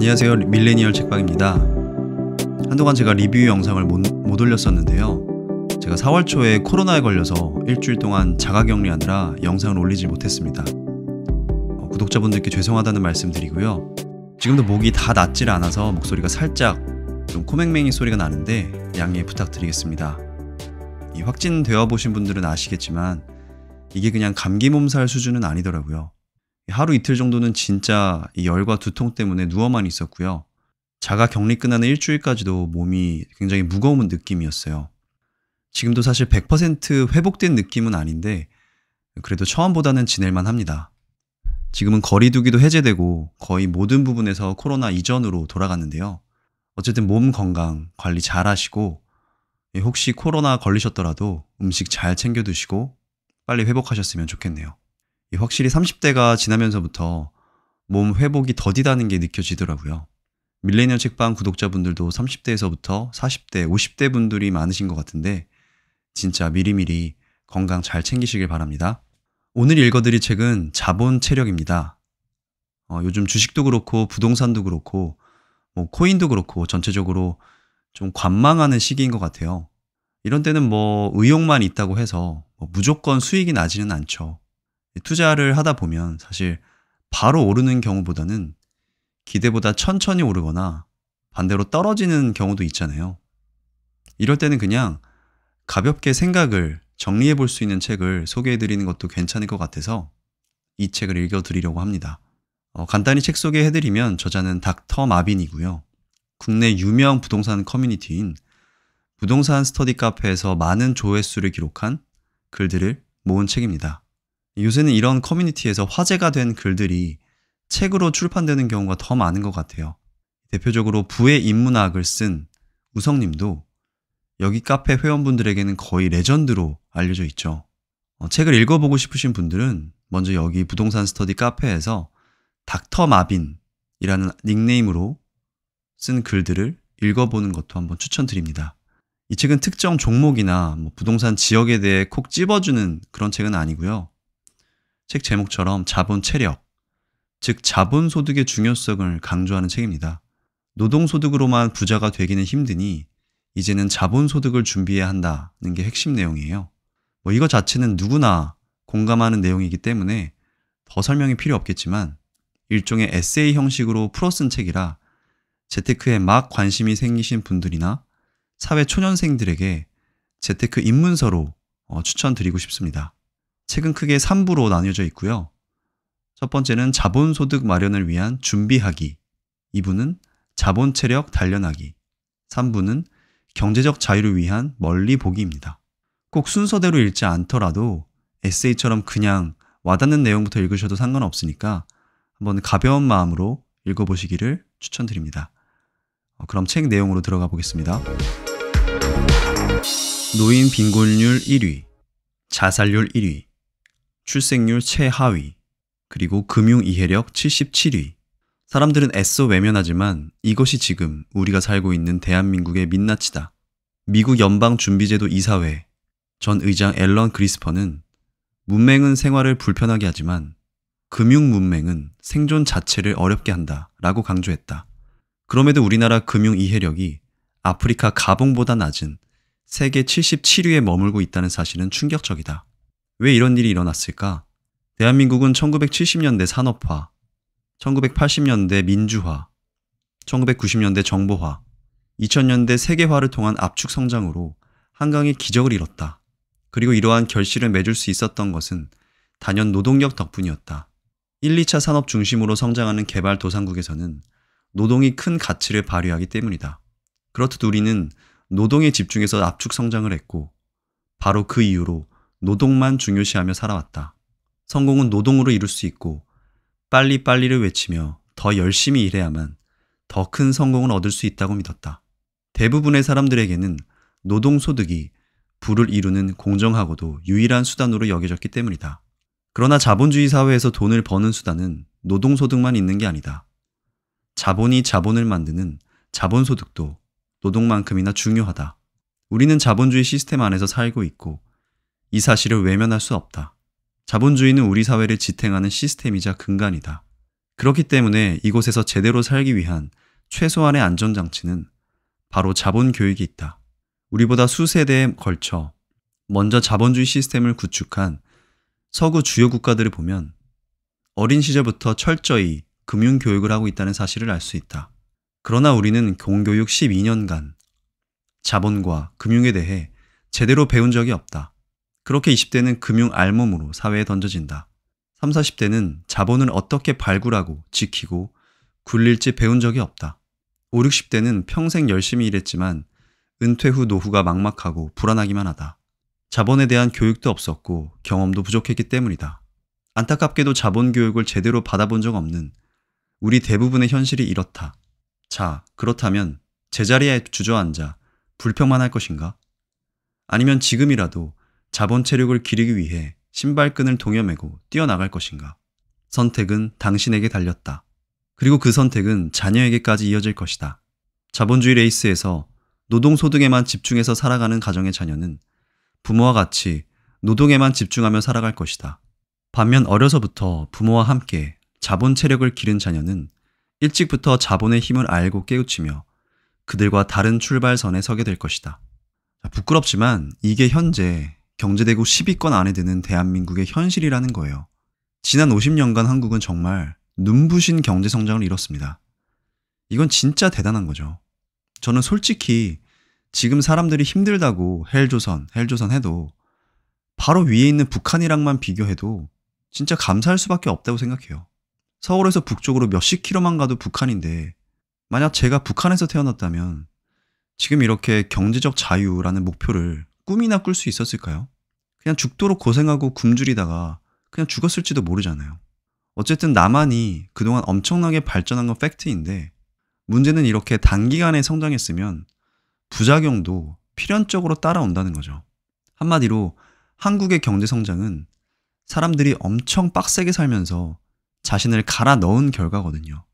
안녕하세요. 밀레니얼 책방입니다. 한동안 제가 리뷰 영상을 못 올렸었는데요. 제가 4월 초에 코로나에 걸려서 일주일 동안 자가격리하느라 영상을 올리지 못했습니다. 구독자분들께 죄송하다는 말씀 드리고요. 지금도 목이 다 낫질 않아서 목소리가 살짝 좀 코맹맹이 소리가 나는데 양해 부탁드리겠습니다. 확진되어 보신 분들은 아시겠지만 이게 그냥 감기 몸살 수준은 아니더라고요. 하루 이틀 정도는 진짜 이 열과 두통 때문에 누워만 있었고요. 자가 격리 끝나는 일주일까지도 몸이 굉장히 무거운 느낌이었어요. 지금도 사실 100% 회복된 느낌은 아닌데 그래도 처음보다는 지낼만 합니다. 지금은 거리두기도 해제되고 거의 모든 부분에서 코로나 이전으로 돌아갔는데요. 어쨌든 몸 건강 관리 잘 하시고 혹시 코로나 걸리셨더라도 음식 잘 챙겨 드시고 빨리 회복하셨으면 좋겠네요. 확실히 30대가 지나면서부터 몸 회복이 더디다는 게 느껴지더라고요. 밀레니얼 책방 구독자분들도 30대에서부터 40대, 50대 분들이 많으신 것 같은데 진짜 미리미리 건강 잘 챙기시길 바랍니다. 오늘 읽어드릴 책은 자본 체력입니다. 요즘 주식도 그렇고 부동산도 그렇고 코인도 그렇고 전체적으로 좀 관망하는 시기인 것 같아요. 이런 때는 의욕만 있다고 해서 무조건 수익이 나지는 않죠. 투자를 하다 보면 사실 바로 오르는 경우보다는 기대보다 천천히 오르거나 반대로 떨어지는 경우도 있잖아요. 이럴 때는 그냥 가볍게 생각을 정리해 볼 수 있는 책을 소개해 드리는 것도 괜찮을 것 같아서 이 책을 읽어 드리려고 합니다. 간단히 책 소개해 드리면 저자는 닥터 마빈이고요. 국내 유명 부동산 커뮤니티인 부동산 스터디 카페에서 많은 조회수를 기록한 글들을 모은 책입니다. 요새는 이런 커뮤니티에서 화제가 된 글들이 책으로 출판되는 경우가 더 많은 것 같아요. 대표적으로 부의 인문학을 쓴 우성님도 여기 카페 회원분들에게는 거의 레전드로 알려져 있죠. 책을 읽어보고 싶으신 분들은 먼저 여기 부동산 스터디 카페에서 닥터 마빈이라는 닉네임으로 쓴 글들을 읽어보는 것도 한번 추천드립니다. 이 책은 특정 종목이나 부동산 지역에 대해 콕 집어주는 그런 책은 아니고요. 책 제목처럼 자본 체력, 즉 자본소득의 중요성을 강조하는 책입니다. 노동소득으로만 부자가 되기는 힘드니 이제는 자본소득을 준비해야 한다는 게 핵심 내용이에요. 이거 자체는 누구나 공감하는 내용이기 때문에 더 설명이 필요 없겠지만 일종의 에세이 형식으로 풀어 쓴 책이라 재테크에 막 관심이 생기신 분들이나 사회 초년생들에게 재테크 입문서로 추천드리고 싶습니다. 책은 크게 3부로 나뉘어져 있고요. 첫 번째는 자본소득 마련을 위한 준비하기, 2부는 자본체력 단련하기, 3부는 경제적 자유를 위한 멀리 보기입니다. 꼭 순서대로 읽지 않더라도 에세이처럼 그냥 와닿는 내용부터 읽으셔도 상관없으니까 한번 가벼운 마음으로 읽어보시기를 추천드립니다. 그럼 책 내용으로 들어가 보겠습니다. 노인 빈곤율 1위, 자살률 1위, 출생률 최하위, 그리고 금융 이해력 77위. 사람들은 애써 외면하지만 이것이 지금 우리가 살고 있는 대한민국의 민낯이다. 미국 연방준비제도 이사회 전 의장 앨런 그리스퍼는 문맹은 생활을 불편하게 하지만 금융 문맹은 생존 자체를 어렵게 한다 라고 강조했다. 그럼에도 우리나라 금융 이해력이 아프리카 가봉보다 낮은 세계 77위에 머물고 있다는 사실은 충격적이다. 왜 이런 일이 일어났을까? 대한민국은 1970년대 산업화, 1980년대 민주화, 1990년대 정보화, 2000년대 세계화를 통한 압축 성장으로 한강의 기적을 이뤘다. 그리고 이러한 결실을 맺을 수 있었던 것은 단연 노동력 덕분이었다. 1, 2차 산업 중심으로 성장하는 개발도상국에서는 노동이 큰 가치를 발휘하기 때문이다. 그렇듯 우리는 노동에 집중해서 압축 성장을 했고 바로 그 이후로 노동만 중요시하며 살아왔다. 성공은 노동으로 이룰 수 있고 빨리빨리를 외치며 더 열심히 일해야만 더 큰 성공을 얻을 수 있다고 믿었다. 대부분의 사람들에게는 노동소득이 부를 이루는 공정하고도 유일한 수단으로 여겨졌기 때문이다. 그러나 자본주의 사회에서 돈을 버는 수단은 노동소득만 있는 게 아니다. 자본이 자본을 만드는 자본소득도 노동만큼이나 중요하다. 우리는 자본주의 시스템 안에서 살고 있고 이 사실을 외면할 수 없다. 자본주의는 우리 사회를 지탱하는 시스템이자 근간이다. 그렇기 때문에 이곳에서 제대로 살기 위한 최소한의 안전장치는 바로 자본 교육이 있다. 우리보다 수세대에 걸쳐 먼저 자본주의 시스템을 구축한 서구 주요 국가들을 보면 어린 시절부터 철저히 금융교육을 하고 있다는 사실을 알 수 있다. 그러나 우리는 공교육 12년간 자본과 금융에 대해 제대로 배운 적이 없다. 그렇게 20대는 금융 알몸으로 사회에 던져진다. 30, 40대는 자본을 어떻게 발굴하고 지키고 굴릴지 배운 적이 없다. 5, 60대는 평생 열심히 일했지만 은퇴 후 노후가 막막하고 불안하기만 하다. 자본에 대한 교육도 없었고 경험도 부족했기 때문이다. 안타깝게도 자본 교육을 제대로 받아본 적 없는 우리 대부분의 현실이 이렇다. 자, 그렇다면 제자리에 주저앉아 불평만 할 것인가? 아니면 지금이라도 자본 체력을 기르기 위해 신발끈을 동여매고 뛰어나갈 것인가? 선택은 당신에게 달렸다. 그리고 그 선택은 자녀에게까지 이어질 것이다. 자본주의 레이스에서 노동소득에만 집중해서 살아가는 가정의 자녀는 부모와 같이 노동에만 집중하며 살아갈 것이다. 반면 어려서부터 부모와 함께 자본 체력을 기른 자녀는 일찍부터 자본의 힘을 알고 깨우치며 그들과 다른 출발선에 서게 될 것이다. 부끄럽지만 이게 현재 경제대국 10위권 안에 드는 대한민국의 현실이라는 거예요. 지난 50년간 한국은 정말 눈부신 경제 성장을 이뤘습니다. 이건 진짜 대단한 거죠. 저는 솔직히 지금 사람들이 힘들다고 헬조선 해도 바로 위에 있는 북한이랑만 비교해도 진짜 감사할 수밖에 없다고 생각해요. 서울에서 북쪽으로 몇십 킬로만 가도 북한인데 만약 제가 북한에서 태어났다면 지금 이렇게 경제적 자유라는 목표를 꿈이나 꿀 수 있었을까요? 그냥 죽도록 고생하고 굶주리다가 그냥 죽었을지도 모르잖아요. 어쨌든 남한이 그동안 엄청나게 발전한 건 팩트인데 문제는 이렇게 단기간에 성장했으면 부작용도 필연적으로 따라온다는 거죠. 한마디로 한국의 경제 성장은 사람들이 엄청 빡세게 살면서 자신을 갈아 넣은 결과거든요.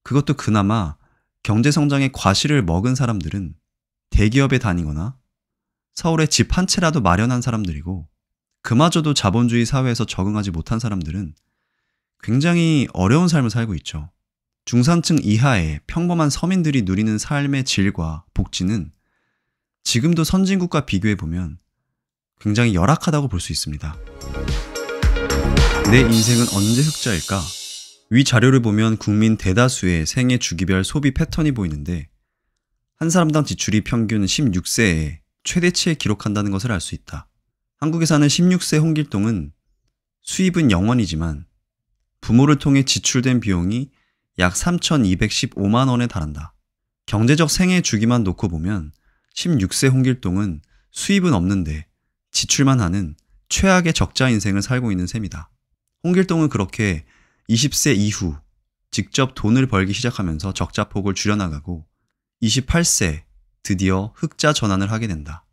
그것도 그나마 경제 성장의 과실을 먹은 사람들은 대기업에 다니거나 서울에 집 한 채라도 마련한 사람들이고 그마저도 자본주의 사회에서 적응하지 못한 사람들은 굉장히 어려운 삶을 살고 있죠. 중산층 이하의 평범한 서민들이 누리는 삶의 질과 복지는 지금도 선진국과 비교해보면 굉장히 열악하다고 볼 수 있습니다. 내 인생은 언제 흑자일까? 위 자료를 보면 국민 대다수의 생애 주기별 소비 패턴이 보이는데 한 사람당 지출이 평균 16세에 최대치에 기록한다는 것을 알 수 있다. 한국에 사는 16세 홍길동은 수입은 0원이지만 부모를 통해 지출된 비용이 약 3,215만 원에 달한다. 경제적 생애 주기만 놓고 보면 16세 홍길동은 수입은 없는데 지출만 하는 최악의 적자 인생을 살고 있는 셈이다. 홍길동은 그렇게 20세 이후 직접 돈을 벌기 시작하면서 적자폭을 줄여나가고 28세 드디어 흑자 전환을 하게 된다.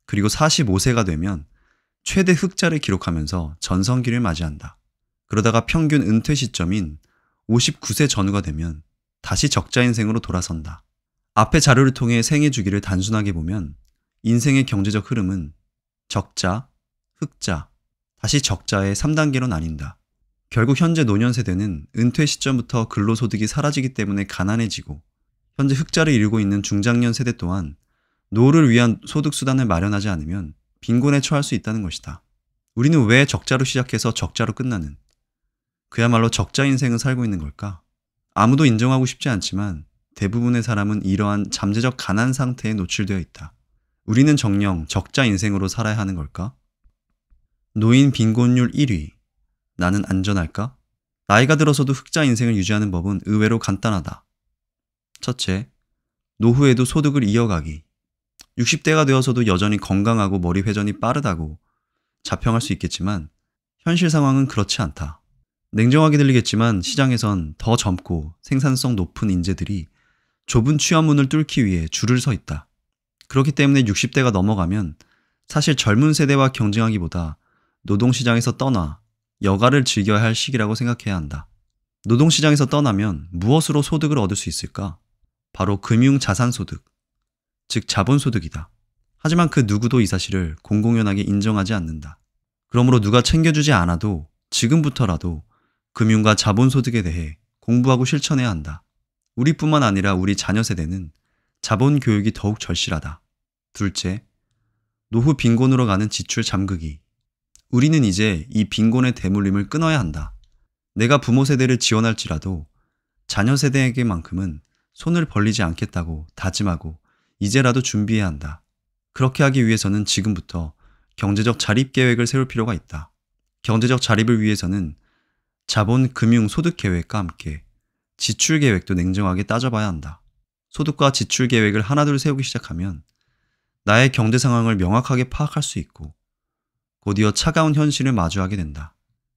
그리고 45세가 되면 최대 흑자를 기록하면서 전성기를 맞이한다. 그러다가 평균 은퇴 시점인 59세 전후가 되면 다시 적자 인생으로 돌아선다. 앞의 자료를 통해 생애 주기를 단순하게 보면 인생의 경제적 흐름은 적자, 흑자, 다시 적자의 3단계로 나뉜다. 결국 현재 노년 세대는 은퇴 시점부터 근로소득이 사라지기 때문에 가난해지고 현재 흑자를 이루고 있는 중장년 세대 또한 노후를 위한 소득수단을 마련하지 않으면 빈곤에 처할 수 있다는 것이다. 우리는 왜 적자로 시작해서 적자로 끝나는 그야말로 적자 인생을 살고 있는 걸까? 아무도 인정하고 싶지 않지만 대부분의 사람은 이러한 잠재적 가난 상태에 노출되어 있다. 우리는 정녕 적자 인생으로 살아야 하는 걸까? 노인 빈곤율 1위. 나는 안전할까? 나이가 들어서도 흑자 인생을 유지하는 법은 의외로 간단하다. 첫째, 노후에도 소득을 이어가기. 60대가 되어서도 여전히 건강하고 머리 회전이 빠르다고 자평할 수 있겠지만 현실 상황은 그렇지 않다. 냉정하게 들리겠지만 시장에선 더 젊고 생산성 높은 인재들이 좁은 취업문을 뚫기 위해 줄을 서 있다. 그렇기 때문에 60대가 넘어가면 사실 젊은 세대와 경쟁하기보다 노동시장에서 떠나 여가를 즐겨야 할 시기라고 생각해야 한다. 노동시장에서 떠나면 무엇으로 소득을 얻을 수 있을까? 바로 금융자산소득, 즉 자본소득이다. 하지만 그 누구도 이 사실을 공공연하게 인정하지 않는다. 그러므로 누가 챙겨주지 않아도 지금부터라도 금융과 자본소득에 대해 공부하고 실천해야 한다. 우리뿐만 아니라 우리 자녀 세대는 자본 교육이 더욱 절실하다. 둘째, 노후 빈곤으로 가는 지출 잠그기. 우리는 이제 이 빈곤의 대물림을 끊어야 한다. 내가 부모 세대를 지원할지라도 자녀 세대에게만큼은 손을 벌리지 않겠다고 다짐하고 이제라도 준비해야 한다. 그렇게 하기 위해서는 지금부터 경제적 자립 계획을 세울 필요가 있다. 경제적 자립을 위해서는 자본, 금융, 소득 계획과 함께 지출 계획도 냉정하게 따져봐야 한다. 소득과 지출 계획을 하나둘 세우기 시작하면 나의 경제 상황을 명확하게 파악할 수 있고 곧이어 차가운 현실을 마주하게 된다.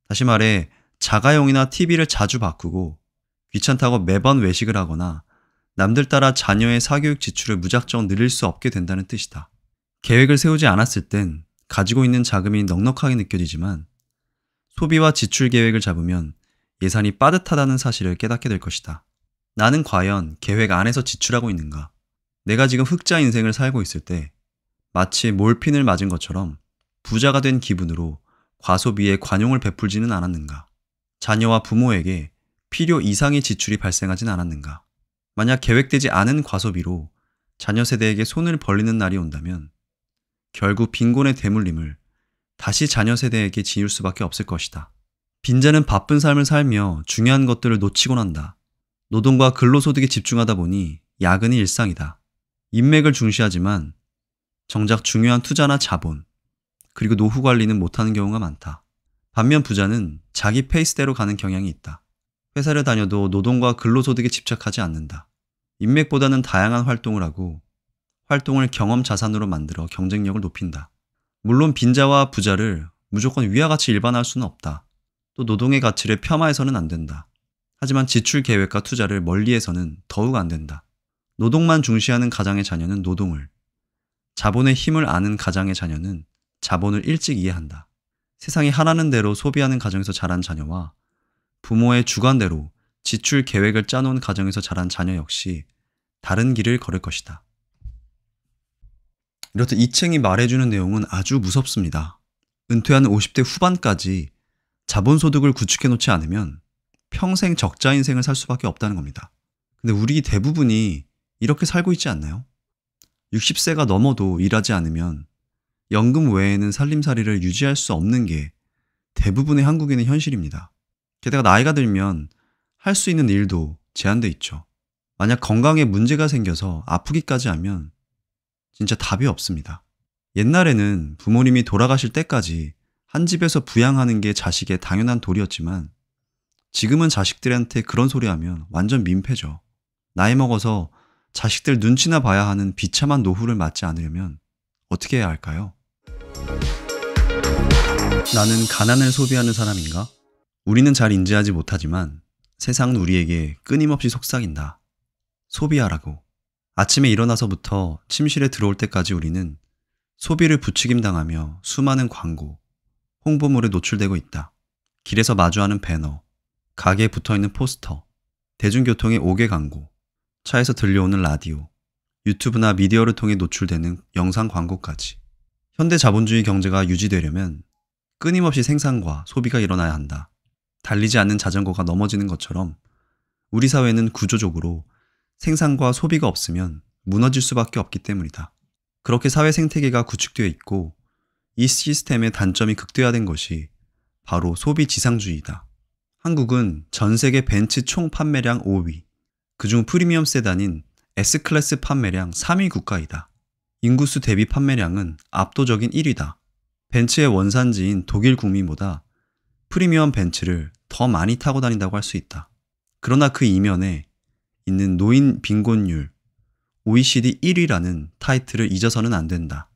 다시 말해 자가용이나 TV를 자주 바꾸고 귀찮다고 매번 외식을 하거나 남들 따라 자녀의 사교육 지출을 무작정 늘릴 수 없게 된다는 뜻이다. 계획을 세우지 않았을 땐 가지고 있는 자금이 넉넉하게 느껴지지만 소비와 지출 계획을 잡으면 예산이 빠듯하다는 사실을 깨닫게 될 것이다. 나는 과연 계획 안에서 지출하고 있는가? 내가 지금 흑자 인생을 살고 있을 때 마치 몰핀을 맞은 것처럼 부자가 된 기분으로 과소비에 관용을 베풀지는 않았는가? 자녀와 부모에게 필요 이상의 지출이 발생하진 않았는가? 만약 계획되지 않은 과소비로 자녀 세대에게 손을 벌리는 날이 온다면 결국 빈곤의 대물림을 다시 자녀 세대에게 지울 수밖에 없을 것이다. 빈자는 바쁜 삶을 살며 중요한 것들을 놓치곤 한다. 노동과 근로소득에 집중하다 보니 야근이 일상이다. 인맥을 중시하지만 정작 중요한 투자나 자본, 그리고 노후 관리는 못하는 경우가 많다. 반면 부자는 자기 페이스대로 가는 경향이 있다. 회사를 다녀도 노동과 근로소득에 집착하지 않는다. 인맥보다는 다양한 활동을 하고 활동을 경험 자산으로 만들어 경쟁력을 높인다. 물론 빈자와 부자를 무조건 위와 같이 일반화할 수는 없다. 또 노동의 가치를 폄하해서는 안 된다. 하지만 지출 계획과 투자를 멀리해서는 더욱 안 된다. 노동만 중시하는 가장의 자녀는 노동을, 자본의 힘을 아는 가장의 자녀는 자본을 일찍 이해한다. 세상이 하라는 대로 소비하는 가정에서 자란 자녀와 부모의 주관대로 지출 계획을 짜놓은 가정에서 자란 자녀 역시 다른 길을 걸을 것이다. 이렇듯 이 책이 말해주는 내용은 아주 무섭습니다. 은퇴하는 50대 후반까지 자본소득을 구축해놓지 않으면 평생 적자 인생을 살 수밖에 없다는 겁니다. 근데 우리 대부분이 이렇게 살고 있지 않나요? 60세가 넘어도 일하지 않으면 연금 외에는 살림살이를 유지할 수 없는 게 대부분의 한국인의 현실입니다. 게다가 나이가 들면 할 수 있는 일도 제한돼 있죠. 만약 건강에 문제가 생겨서 아프기까지 하면 진짜 답이 없습니다. 옛날에는 부모님이 돌아가실 때까지 한 집에서 부양하는 게 자식의 당연한 도리였지만 지금은 자식들한테 그런 소리 하면 완전 민폐죠. 나이 먹어서 자식들 눈치나 봐야 하는 비참한 노후를 맞지 않으려면 어떻게 해야 할까요? 나는 가난을 소비하는 사람인가? 우리는 잘 인지하지 못하지만 세상은 우리에게 끊임없이 속삭인다. 소비하라고. 아침에 일어나서부터 침실에 들어올 때까지 우리는 소비를 부추김당하며 수많은 광고, 홍보물에 노출되고 있다. 길에서 마주하는 배너, 가게에 붙어있는 포스터, 대중교통의 5개 광고, 차에서 들려오는 라디오, 유튜브나 미디어를 통해 노출되는 영상 광고까지. 현대 자본주의 경제가 유지되려면 끊임없이 생산과 소비가 일어나야 한다. 달리지 않는 자전거가 넘어지는 것처럼 우리 사회는 구조적으로 생산과 소비가 없으면 무너질 수밖에 없기 때문이다. 그렇게 사회 생태계가 구축되어 있고 이 시스템의 단점이 극대화된 것이 바로 소비 지상주의이다. 한국은 전 세계 벤츠 총 판매량 5위, 그중 프리미엄 세단인 S클래스 판매량 3위 국가이다. 인구수 대비 판매량은 압도적인 1위다. 벤츠의 원산지인 독일 국민보다 프리미엄 벤츠를 더 많이 타고 다닌다고 할 수 있다. 그러나 그 이면에 있는 노인 빈곤율 OECD 1위라는 타이틀을 잊어서는 안 된다.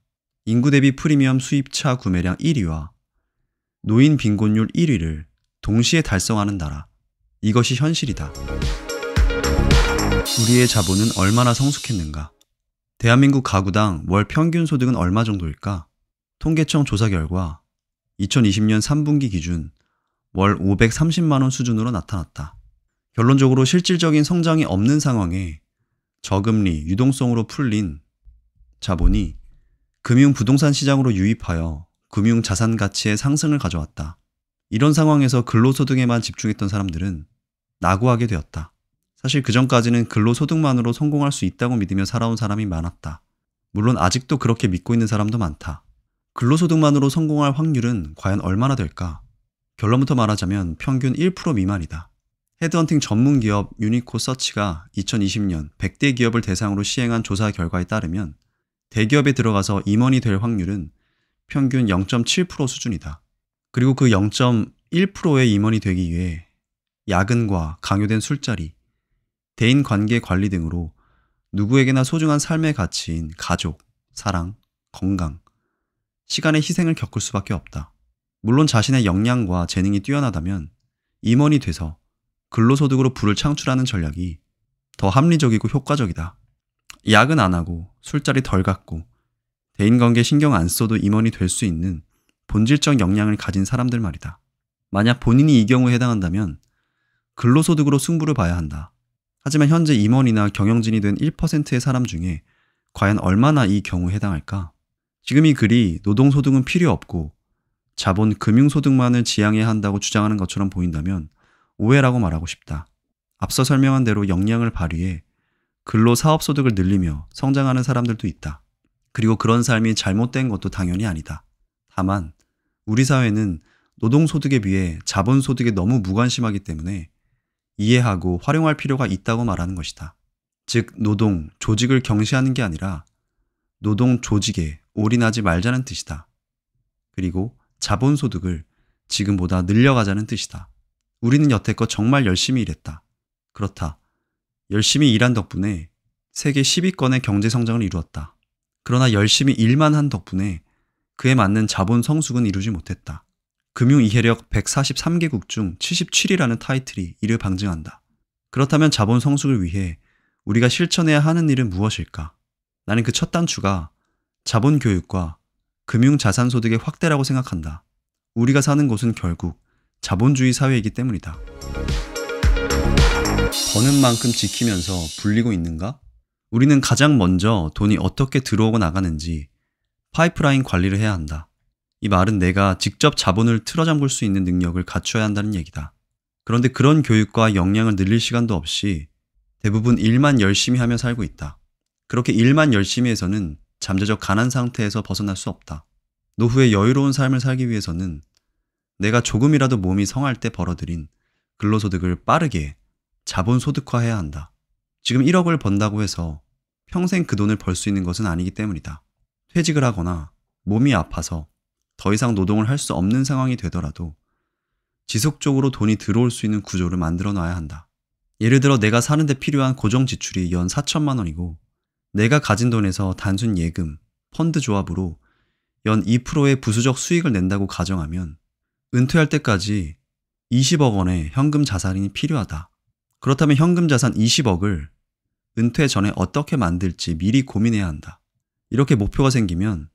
인구 대비 프리미엄 수입차 구매량 1위와 노인 빈곤율 1위를 동시에 달성하는 나라. 이것이 현실이다. 우리의 자본은 얼마나 성숙했는가? 대한민국 가구당 월 평균 소득은 얼마 정도일까? 통계청 조사 결과 2020년 3분기 기준 월 530만 원 수준으로 나타났다. 결론적으로 실질적인 성장이 없는 상황에 저금리, 유동성으로 풀린 자본이 금융 부동산 시장으로 유입하여 금융 자산 가치의 상승을 가져왔다. 이런 상황에서 근로소득에만 집중했던 사람들은 낙오하게 되었다. 사실 그전까지는 근로소득만으로 성공할 수 있다고 믿으며 살아온 사람이 많았다. 물론 아직도 그렇게 믿고 있는 사람도 많다. 근로소득만으로 성공할 확률은 과연 얼마나 될까? 결론부터 말하자면 평균 1% 미만이다. 헤드헌팅 전문 기업 유니코 서치가 2020년 100대 기업을 대상으로 시행한 조사 결과에 따르면 대기업에 들어가서 임원이 될 확률은 평균 0.7% 수준이다. 그리고 그 0.1%의 임원이 되기 위해 야근과 강요된 술자리, 대인관계 관리 등으로 누구에게나 소중한 삶의 가치인 가족, 사랑, 건강, 시간의 희생을 겪을 수밖에 없다. 물론 자신의 역량과 재능이 뛰어나다면 임원이 돼서 근로소득으로 부를 창출하는 전략이 더 합리적이고 효과적이다. 야근 안 하고 술자리 덜 갖고 대인관계 신경 안 써도 임원이 될 수 있는 본질적 역량을 가진 사람들 말이다. 만약 본인이 이 경우에 해당한다면 근로소득으로 승부를 봐야 한다. 하지만 현재 임원이나 경영진이 된 1%의 사람 중에 과연 얼마나 이 경우에 해당할까? 지금 이 글이 노동소득은 필요 없고 자본, 금융소득만을 지향해야 한다고 주장하는 것처럼 보인다면 오해라고 말하고 싶다. 앞서 설명한 대로 역량을 발휘해 근로사업소득을 늘리며 성장하는 사람들도 있다. 그리고 그런 삶이 잘못된 것도 당연히 아니다. 다만 우리 사회는 노동소득에 비해 자본소득에 너무 무관심하기 때문에 이해하고 활용할 필요가 있다고 말하는 것이다. 즉 노동, 조직을 경시하는 게 아니라 노동 조직에 올인하지 말자는 뜻이다. 그리고 자본소득을 지금보다 늘려가자는 뜻이다. 우리는 여태껏 정말 열심히 일했다. 그렇다. 열심히 일한 덕분에 세계 10위권의 경제성장을 이루었다. 그러나 열심히 일만 한 덕분에 그에 맞는 자본 성숙은 이루지 못했다. 금융 이해력 143개국 중 77위라는 타이틀이 이를 방증한다. 그렇다면 자본 성숙을 위해 우리가 실천해야 하는 일은 무엇일까? 나는 그 첫 단추가 자본 교육과 금융 자산 소득의 확대라고 생각한다. 우리가 사는 곳은 결국 자본주의 사회이기 때문이다. 버는 만큼 지키면서 불리고 있는가? 우리는 가장 먼저 돈이 어떻게 들어오고 나가는지 파이프라인 관리를 해야 한다. 이 말은 내가 직접 자본을 틀어잠글 수 있는 능력을 갖춰야 한다는 얘기다. 그런데 그런 교육과 역량을 늘릴 시간도 없이 대부분 일만 열심히 하며 살고 있다. 그렇게 일만 열심히 해서는 잠재적 가난 상태에서 벗어날 수 없다. 노후에 여유로운 삶을 살기 위해서는 내가 조금이라도 몸이 성할 때 벌어들인 근로소득을 빠르게 자본소득화해야 한다. 지금 1억을 번다고 해서 평생 그 돈을 벌 수 있는 것은 아니기 때문이다. 퇴직을 하거나 몸이 아파서 더 이상 노동을 할 수 없는 상황이 되더라도 지속적으로 돈이 들어올 수 있는 구조를 만들어 놔야 한다. 예를 들어 내가 사는데 필요한 고정 지출이 연 4천만 원이고 내가 가진 돈에서 단순 예금, 펀드 조합으로 연 2%의 부수적 수익을 낸다고 가정하면 은퇴할 때까지 20억 원의 현금 자산이 필요하다. 그렇다면 현금 자산 20억을 은퇴 전에 어떻게 만들지 미리 고민해야 한다. 이렇게 목표가 생기면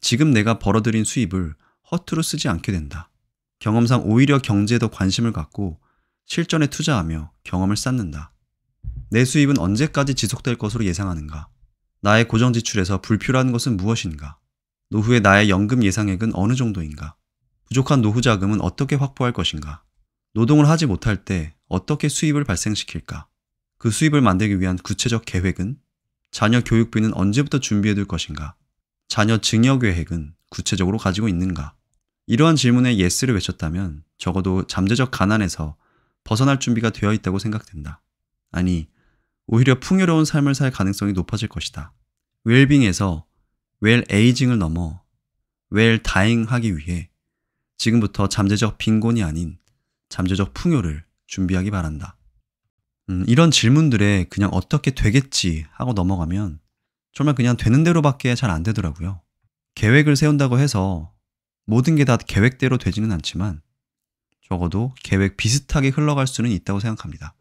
지금 내가 벌어들인 수입을 허투루 쓰지 않게 된다. 경험상 오히려 경제에 더 관심을 갖고 실전에 투자하며 경험을 쌓는다. 내 수입은 언제까지 지속될 것으로 예상하는가? 나의 고정 지출에서 불필요한 것은 무엇인가? 노후에 나의 연금 예상액은 어느 정도인가? 부족한 노후 자금은 어떻게 확보할 것인가? 노동을 하지 못할 때 어떻게 수입을 발생시킬까? 그 수입을 만들기 위한 구체적 계획은? 자녀 교육비는 언제부터 준비해둘 것인가? 자녀 증여 계획은 구체적으로 가지고 있는가? 이러한 질문에 예스를 외쳤다면 적어도 잠재적 가난에서 벗어날 준비가 되어 있다고 생각된다. 아니, 오히려 풍요로운 삶을 살 가능성이 높아질 것이다. 웰빙에서 웰에이징을 넘어 웰다잉하기 위해 지금부터 잠재적 빈곤이 아닌 잠재적 풍요를 준비하기 바란다. 이런 질문들에 그냥 어떻게 되겠지 하고 넘어가면 정말 그냥 되는 대로밖에 잘 안 되더라고요. 계획을 세운다고 해서 모든 게 다 계획대로 되지는 않지만 적어도 계획 비슷하게 흘러갈 수는 있다고 생각합니다.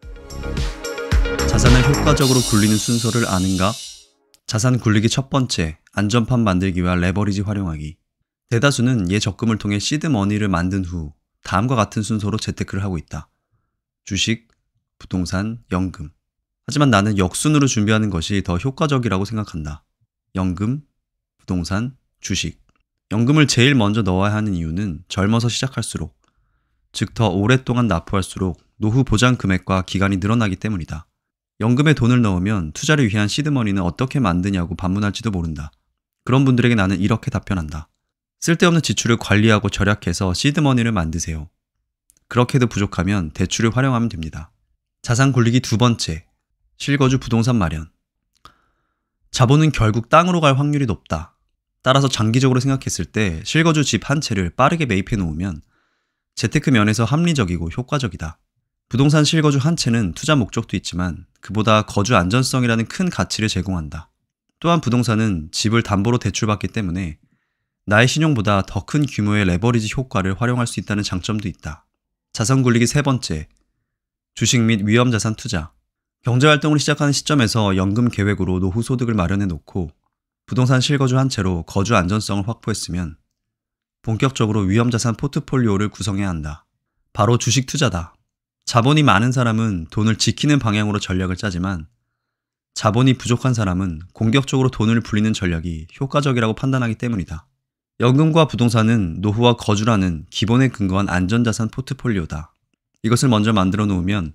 자산을 효과적으로 굴리는 순서를 아는가? 자산 굴리기 첫 번째, 안전판 만들기와 레버리지 활용하기. 대다수는 얘 적금을 통해 시드머니를 만든 후 다음과 같은 순서로 재테크를 하고 있다. 주식, 부동산, 연금. 하지만 나는 역순으로 준비하는 것이 더 효과적이라고 생각한다. 연금, 부동산, 주식. 연금을 제일 먼저 넣어야 하는 이유는 젊어서 시작할수록, 즉 더 오랫동안 납부할수록 노후 보장 금액과 기간이 늘어나기 때문이다. 연금에 돈을 넣으면 투자를 위한 시드머니는 어떻게 만드냐고 반문할지도 모른다. 그런 분들에게 나는 이렇게 답변한다. 쓸데없는 지출을 관리하고 절약해서 시드머니를 만드세요. 그렇게도 부족하면 대출을 활용하면 됩니다. 자산 굴리기 두 번째, 실거주 부동산 마련. 자본은 결국 땅으로 갈 확률이 높다. 따라서 장기적으로 생각했을 때 실거주 집 한 채를 빠르게 매입해 놓으면 재테크 면에서 합리적이고 효과적이다. 부동산 실거주 한 채는 투자 목적도 있지만 그보다 거주 안전성이라는 큰 가치를 제공한다. 또한 부동산은 집을 담보로 대출받기 때문에 나의 신용보다 더 큰 규모의 레버리지 효과를 활용할 수 있다는 장점도 있다. 자산 굴리기 세 번째, 주식 및 위험자산 투자. 경제활동을 시작하는 시점에서 연금 계획으로 노후 소득을 마련해 놓고 부동산 실거주 한 채로 거주 안전성을 확보했으면 본격적으로 위험자산 포트폴리오를 구성해야 한다. 바로 주식 투자다. 자본이 많은 사람은 돈을 지키는 방향으로 전략을 짜지만 자본이 부족한 사람은 공격적으로 돈을 불리는 전략이 효과적이라고 판단하기 때문이다. 연금과 부동산은 노후와 거주라는 기본에 근거한 안전자산 포트폴리오다. 이것을 먼저 만들어 놓으면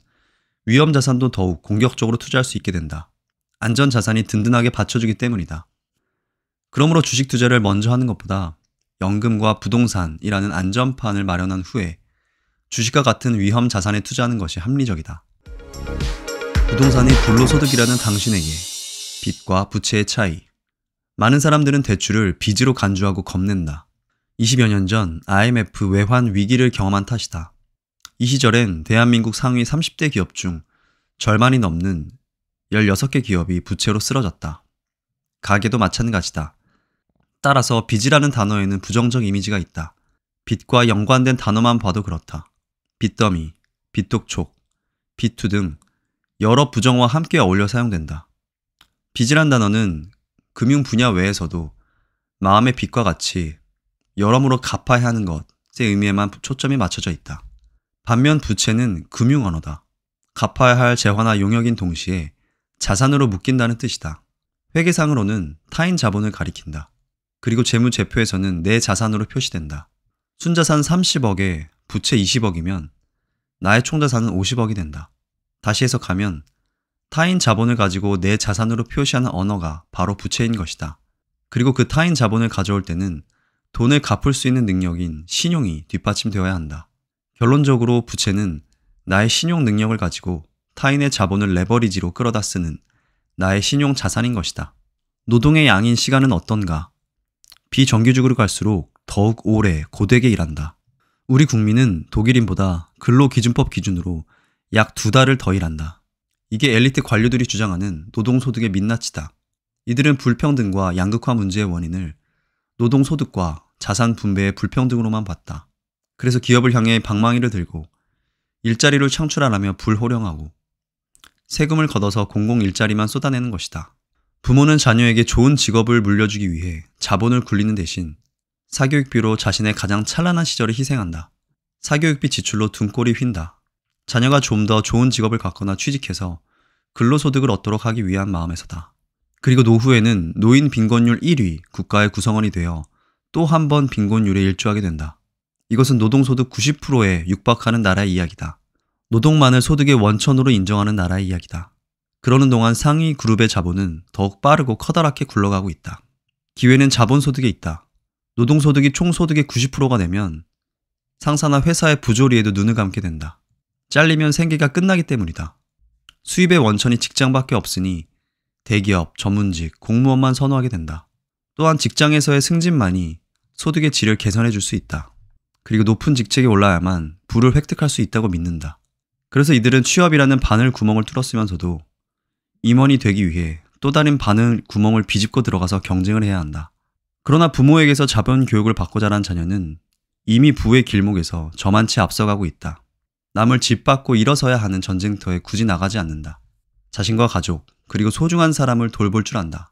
위험자산도 더욱 공격적으로 투자할 수 있게 된다. 안전자산이 든든하게 받쳐주기 때문이다. 그러므로 주식 투자를 먼저 하는 것보다 연금과 부동산이라는 안전판을 마련한 후에 주식과 같은 위험 자산에 투자하는 것이 합리적이다. 부동산이 불로소득이라는 당신에게 빚과 부채의 차이. 많은 사람들은 대출을 빚으로 간주하고 겁낸다. 20여 년 전 IMF 외환 위기를 경험한 탓이다. 이 시절엔 대한민국 상위 30대 기업 중 절반이 넘는 16개 기업이 부채로 쓰러졌다. 가계도 마찬가지다. 따라서 빚이라는 단어에는 부정적 이미지가 있다. 빚과 연관된 단어만 봐도 그렇다. 빚더미, 빚독촉, 빚투 등 여러 부정어와 함께 어울려 사용된다. 빚이란 단어는 금융 분야 외에서도 마음의 빚과 같이 여러모로 갚아야 하는 것의 의미에만 초점이 맞춰져 있다. 반면 부채는 금융 언어다. 갚아야 할 재화나 용역인 동시에 자산으로 묶인다는 뜻이다. 회계상으로는 타인 자본을 가리킨다. 그리고 재무제표에서는 내 자산으로 표시된다. 순자산 30억에 부채 20억이면 나의 총자산은 50억이 된다. 다시 해석하면 타인 자본을 가지고 내 자산으로 표시하는 언어가 바로 부채인 것이다. 그리고 그 타인 자본을 가져올 때는 돈을 갚을 수 있는 능력인 신용이 뒷받침되어야 한다. 결론적으로 부채는 나의 신용 능력을 가지고 타인의 자본을 레버리지로 끌어다 쓰는 나의 신용 자산인 것이다. 노동의 양인 시간은 어떤가? 비정규직으로 갈수록 더욱 오래 고되게 일한다. 우리 국민은 독일인보다 근로기준법 기준으로 약 2달을 더 일한다. 이게 엘리트 관료들이 주장하는 노동소득의 민낯이다. 이들은 불평등과 양극화 문제의 원인을 노동소득과 자산 분배의 불평등으로만 봤다. 그래서 기업을 향해 방망이를 들고 일자리를 창출하라며 불호령하고 세금을 걷어서 공공 일자리만 쏟아내는 것이다. 부모는 자녀에게 좋은 직업을 물려주기 위해 자본을 굴리는 대신 사교육비로 자신의 가장 찬란한 시절을 희생한다. 사교육비 지출로 등골이 휜다. 자녀가 좀 더 좋은 직업을 갖거나 취직해서 근로소득을 얻도록 하기 위한 마음에서다. 그리고 노후에는 노인 빈곤율 1위 국가의 구성원이 되어 또 한 번 빈곤율에 일조하게 된다. 이것은 노동소득 90%에 육박하는 나라의 이야기다. 노동만을 소득의 원천으로 인정하는 나라의 이야기다. 그러는 동안 상위 그룹의 자본은 더욱 빠르고 커다랗게 굴러가고 있다. 기회는 자본소득에 있다. 노동소득이 총소득의 90%가 되면 상사나 회사의 부조리에도 눈을 감게 된다. 잘리면 생계가 끝나기 때문이다. 수입의 원천이 직장밖에 없으니 대기업, 전문직, 공무원만 선호하게 된다. 또한 직장에서의 승진만이 소득의 질을 개선해 줄 수 있다. 그리고 높은 직책에 올라야만 부를 획득할 수 있다고 믿는다. 그래서 이들은 취업이라는 바늘 구멍을 뚫었으면서도 임원이 되기 위해 또 다른 바늘 구멍을 비집고 들어가서 경쟁을 해야 한다. 그러나 부모에게서 자본 교육을 받고 자란 자녀는 이미 부의 길목에서 저만치 앞서가고 있다. 남을 짓밟고 일어서야 하는 전쟁터에 굳이 나가지 않는다. 자신과 가족, 그리고 소중한 사람을 돌볼 줄 안다.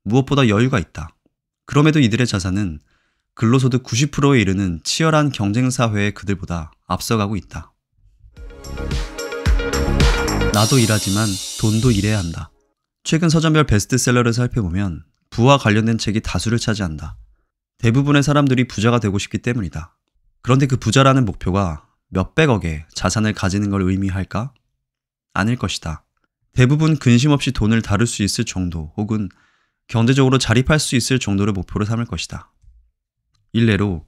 무엇보다 여유가 있다. 그럼에도 이들의 자산은 근로소득 90%에 이르는 치열한 경쟁사회의 그들보다 앞서가고 있다. 나도 일하지만 돈도 일해야 한다. 최근 서점별 베스트셀러를 살펴보면 부와 관련된 책이 다수를 차지한다. 대부분의 사람들이 부자가 되고 싶기 때문이다. 그런데 그 부자라는 목표가 몇백억의 자산을 가지는 걸 의미할까? 아닐 것이다. 대부분 근심 없이 돈을 다룰 수 있을 정도 혹은 경제적으로 자립할 수 있을 정도를 목표로 삼을 것이다. 일례로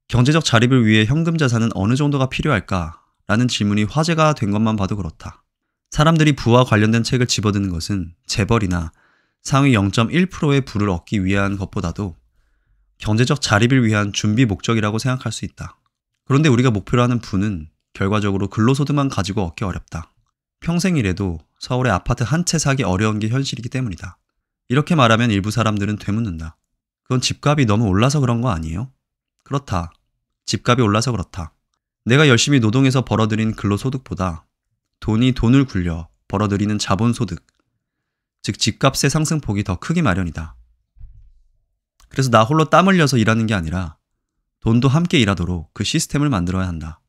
경제적 자립을 위해 현금 자산은 어느 정도가 필요할까? 라는 질문이 화제가 된 것만 봐도 그렇다. 사람들이 부와 관련된 책을 집어드는 것은 재벌이나 상위 0.1%의 부를 얻기 위한 것보다도 경제적 자립을 위한 준비 목적이라고 생각할 수 있다. 그런데 우리가 목표로 하는 부는 결과적으로 근로소득만 가지고 얻기 어렵다. 평생 일해도 서울의 아파트 한 채 사기 어려운 게 현실이기 때문이다. 이렇게 말하면 일부 사람들은 되묻는다. 그건 집값이 너무 올라서 그런 거 아니에요? 그렇다. 집값이 올라서 그렇다. 내가 열심히 노동해서 벌어들인 근로소득보다 돈이 돈을 굴려 벌어들이는 자본소득, 즉 집값의 상승폭이 더 크기 마련이다. 그래서 나 홀로 땀 흘려서 일하는 게 아니라 돈도 함께 일하도록 그 시스템을 만들어야 한다.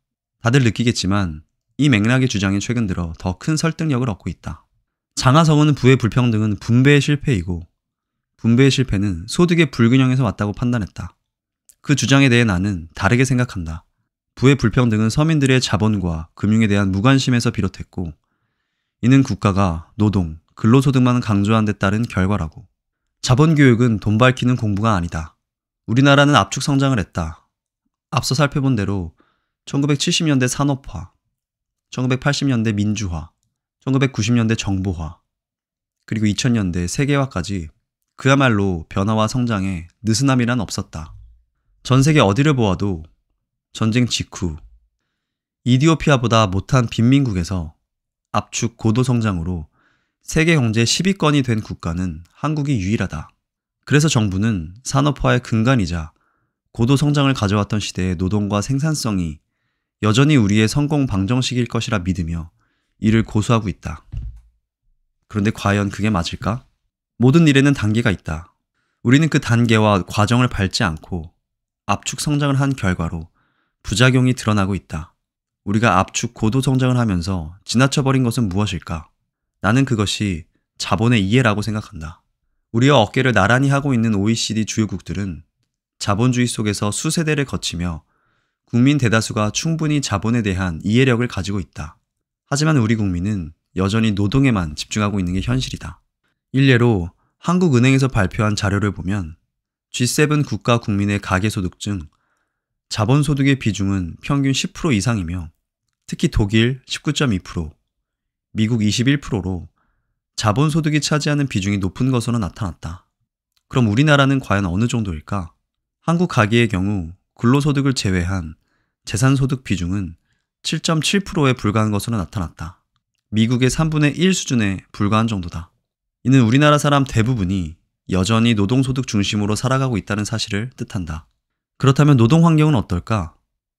다들 느끼겠지만 이 맥락의 주장이 최근 들어 더 큰 설득력을 얻고 있다. 장하성은 부의 불평등은 분배의 실패이고 분배의 실패는 소득의 불균형에서 왔다고 판단했다. 그 주장에 대해 나는 다르게 생각한다. 부의 불평등은 서민들의 자본과 금융에 대한 무관심에서 비롯했고 이는 국가가 노동, 근로소득만 강조한 데 따른 결과라고. 자본교육은 돈 밝히는 공부가 아니다. 우리나라는 압축 성장을 했다. 앞서 살펴본 대로 1970년대 산업화, 1980년대 민주화, 1990년대 정보화, 그리고 2000년대 세계화까지 그야말로 변화와 성장에 느슨함이란 없었다. 전 세계 어디를 보아도 전쟁 직후 이디오피아보다 못한 빈민국에서 압축 고도 성장으로 세계 경제 10위권이 된 국가는 한국이 유일하다. 그래서 정부는 산업화의 근간이자 고도 성장을 가져왔던 시대의 노동과 생산성이 여전히 우리의 성공 방정식일 것이라 믿으며 이를 고수하고 있다. 그런데 과연 그게 맞을까? 모든 일에는 단계가 있다. 우리는 그 단계와 과정을 밟지 않고 압축 성장을 한 결과로 부작용이 드러나고 있다. 우리가 압축 고도 성장을 하면서 지나쳐버린 것은 무엇일까? 나는 그것이 자본의 이해라고 생각한다. 우리와 어깨를 나란히 하고 있는 OECD 주요국들은 자본주의 속에서 수세대를 거치며 국민 대다수가 충분히 자본에 대한 이해력을 가지고 있다. 하지만 우리 국민은 여전히 노동에만 집중하고 있는 게 현실이다. 일례로 한국은행에서 발표한 자료를 보면 G7 국가 국민의 가계소득 중 자본소득의 비중은 평균 10% 이상이며 특히 독일 19.2%, 미국 21%로 자본소득이 차지하는 비중이 높은 것으로 나타났다. 그럼 우리나라는 과연 어느 정도일까? 한국 가계의 경우 근로소득을 제외한 재산소득 비중은 7.7%에 불과한 것으로 나타났다. 미국의 3분의 1 수준에 불과한 정도다. 이는 우리나라 사람 대부분이 여전히 노동소득 중심으로 살아가고 있다는 사실을 뜻한다. 그렇다면 노동 환경은 어떨까?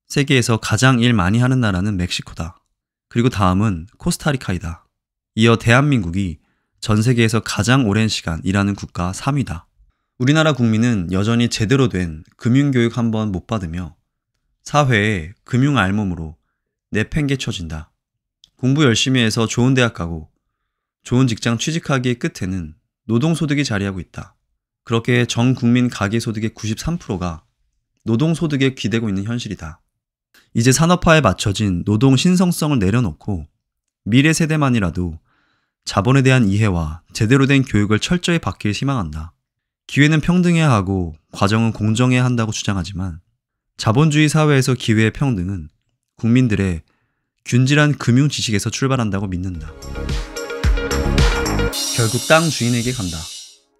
세계에서 가장 일 많이 하는 나라는 멕시코다. 그리고 다음은 코스타리카이다. 이어 대한민국이 전 세계에서 가장 오랜 시간 일하는 국가 3위다. 우리나라 국민은 여전히 제대로 된 금융교육 한 번 못 받으며 사회에 금융 알몸으로 내팽개쳐진다. 공부 열심히 해서 좋은 대학 가고 좋은 직장 취직하기의 끝에는 노동소득이 자리하고 있다. 그렇게 전 국민 가계소득의 93%가 노동소득에 기대고 있는 현실이다. 이제 산업화에 맞춰진 노동 신성성을 내려놓고 미래 세대만이라도 자본에 대한 이해와 제대로 된 교육을 철저히 받길 희망한다. 기회는 평등해야 하고 과정은 공정해야 한다고 주장하지만 자본주의 사회에서 기회의 평등은 국민들의 균질한 금융 지식에서 출발한다고 믿는다. 결국 땅 주인에게 간다.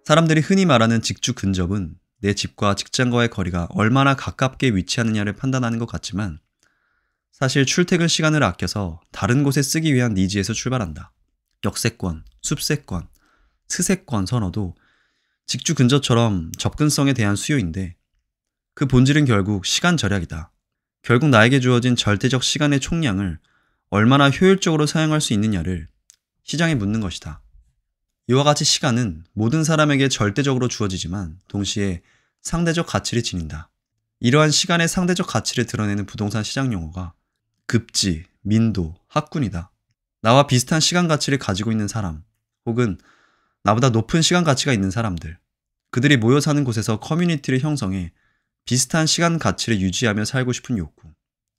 사람들이 흔히 말하는 직주 근접은 내 집과 직장과의 거리가 얼마나 가깝게 위치하느냐를 판단하는 것 같지만 사실 출퇴근 시간을 아껴서 다른 곳에 쓰기 위한 니즈에서 출발한다. 역세권, 숲세권, 스세권 선호도 직주 근접처럼 접근성에 대한 수요인데 그 본질은 결국 시간 절약이다. 결국 나에게 주어진 절대적 시간의 총량을 얼마나 효율적으로 사용할 수 있느냐를 시장에 묻는 것이다. 이와 같이 시간은 모든 사람에게 절대적으로 주어지지만 동시에 상대적 가치를 지닌다. 이러한 시간의 상대적 가치를 드러내는 부동산 시장 용어가 급지, 민도, 학군이다. 나와 비슷한 시간 가치를 가지고 있는 사람 혹은 나보다 높은 시간 가치가 있는 사람들, 그들이 모여 사는 곳에서 커뮤니티를 형성해 비슷한 시간 가치를 유지하며 살고 싶은 욕구.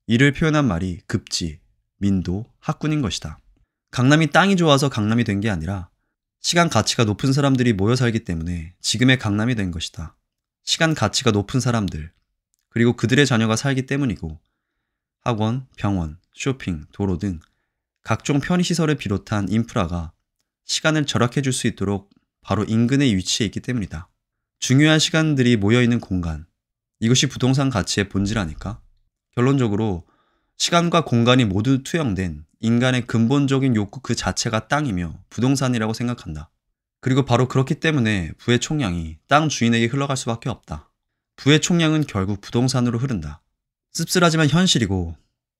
이를 표현한 말이 급지, 민도, 학군인 것이다. 강남이 땅이 좋아서 강남이 된 게 아니라 시간 가치가 높은 사람들이 모여 살기 때문에 지금의 강남이 된 것이다. 시간 가치가 높은 사람들, 그리고 그들의 자녀가 살기 때문이고 학원, 병원, 쇼핑, 도로 등 각종 편의시설을 비롯한 인프라가 시간을 절약해 줄 수 있도록 바로 인근에 위치해 있기 때문이다. 중요한 시간들이 모여있는 공간, 이것이 부동산 가치의 본질 아닐까? 결론적으로 시간과 공간이 모두 투영된 인간의 근본적인 욕구 그 자체가 땅이며 부동산이라고 생각한다. 그리고 바로 그렇기 때문에 부의 총량이 땅 주인에게 흘러갈 수밖에 없다. 부의 총량은 결국 부동산으로 흐른다. 씁쓸하지만 현실이고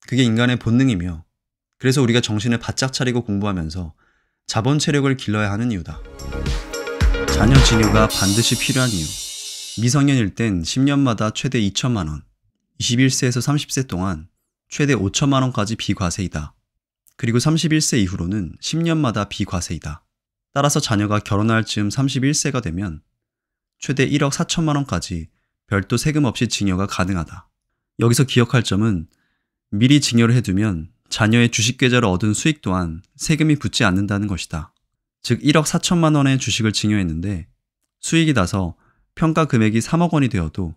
그게 인간의 본능이며 그래서 우리가 정신을 바짝 차리고 공부하면서 자본 체력을 길러야 하는 이유다. 자녀 진유가 반드시 필요한 이유. 미성년일 땐 10년마다 최대 2천만 원, 21세에서 30세 동안 최대 5천만 원까지 비과세이다. 그리고 31세 이후로는 10년마다 비과세이다. 따라서 자녀가 결혼할 즈음 31세가 되면 최대 1억 4천만 원까지 별도 세금 없이 증여가 가능하다. 여기서 기억할 점은 미리 증여를 해두면 자녀의 주식계좌로 얻은 수익 또한 세금이 붙지 않는다는 것이다. 즉 1억 4천만 원의 주식을 증여했는데 수익이 나서 평가 금액이 3억 원이 되어도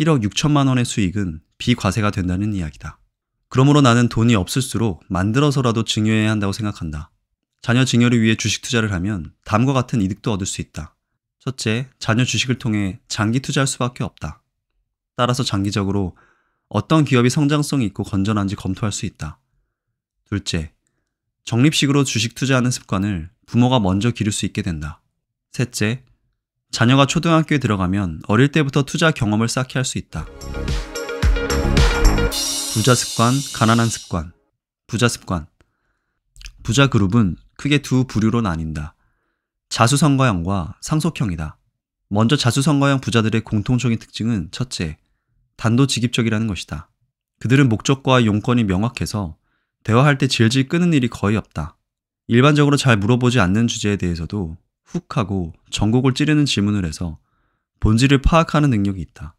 1억 6천만 원의 수익은 비과세가 된다는 이야기다. 그러므로 나는 돈이 없을수록 만들어서라도 증여해야 한다고 생각한다. 자녀 증여를 위해 주식 투자를 하면 다음과 같은 이득도 얻을 수 있다. 첫째, 자녀 주식을 통해 장기 투자할 수밖에 없다. 따라서 장기적으로 어떤 기업이 성장성이 있고 건전한지 검토할 수 있다. 둘째, 적립식으로 주식 투자하는 습관을 부모가 먼저 기를 수 있게 된다. 셋째, 자녀가 초등학교에 들어가면 어릴 때부터 투자 경험을 쌓게 할 수 있다. 부자 습관, 가난한 습관. 부자 습관. 부자 그룹은 크게 두 부류로 나뉜다. 자수성가형과 상속형이다. 먼저 자수성가형 부자들의 공통적인 특징은 첫째, 단도직입적이라는 것이다. 그들은 목적과 용건이 명확해서 대화할 때 질질 끄는 일이 거의 없다. 일반적으로 잘 물어보지 않는 주제에 대해서도 훅 하고 전곡을 찌르는 질문을 해서 본질을 파악하는 능력이 있다.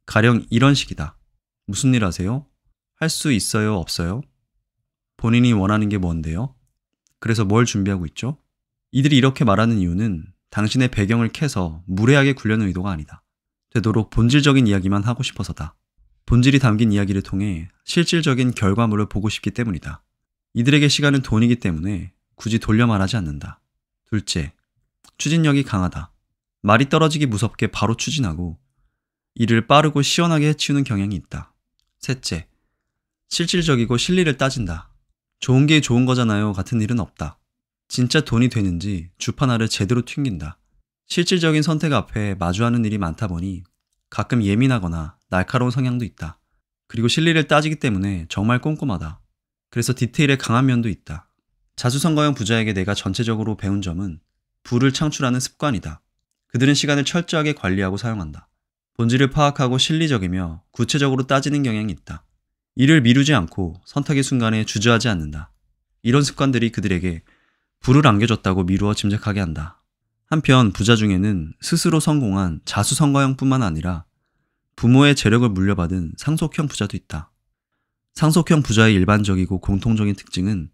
가령 이런 식이다. 무슨 일 하세요? 할 수 있어요? 없어요? 본인이 원하는 게 뭔데요? 그래서 뭘 준비하고 있죠? 이들이 이렇게 말하는 이유는 당신의 배경을 캐서 무례하게 굴려는 의도가 아니다. 되도록 본질적인 이야기만 하고 싶어서다. 본질이 담긴 이야기를 통해 실질적인 결과물을 보고 싶기 때문이다. 이들에게 시간은 돈이기 때문에 굳이 돌려 말하지 않는다. 둘째, 추진력이 강하다. 말이 떨어지기 무섭게 바로 추진하고 이를 빠르고 시원하게 해치우는 경향이 있다. 셋째, 실질적이고 실리를 따진다. 좋은 게 좋은 거잖아요 같은 일은 없다. 진짜 돈이 되는지 주판알을 제대로 튕긴다. 실질적인 선택 앞에 마주하는 일이 많다 보니 가끔 예민하거나 날카로운 성향도 있다. 그리고 실리를 따지기 때문에 정말 꼼꼼하다. 그래서 디테일에 강한 면도 있다. 자수성가형 부자에게 내가 전체적으로 배운 점은 부를 창출하는 습관이다. 그들은 시간을 철저하게 관리하고 사용한다. 본질을 파악하고 실리적이며 구체적으로 따지는 경향이 있다. 이를 미루지 않고 선택의 순간에 주저하지 않는다. 이런 습관들이 그들에게 부를 안겨줬다고 미루어 짐작하게 한다. 한편 부자 중에는 스스로 성공한 자수성가형뿐만 아니라 부모의 재력을 물려받은 상속형 부자도 있다. 상속형 부자의 일반적이고 공통적인 특징은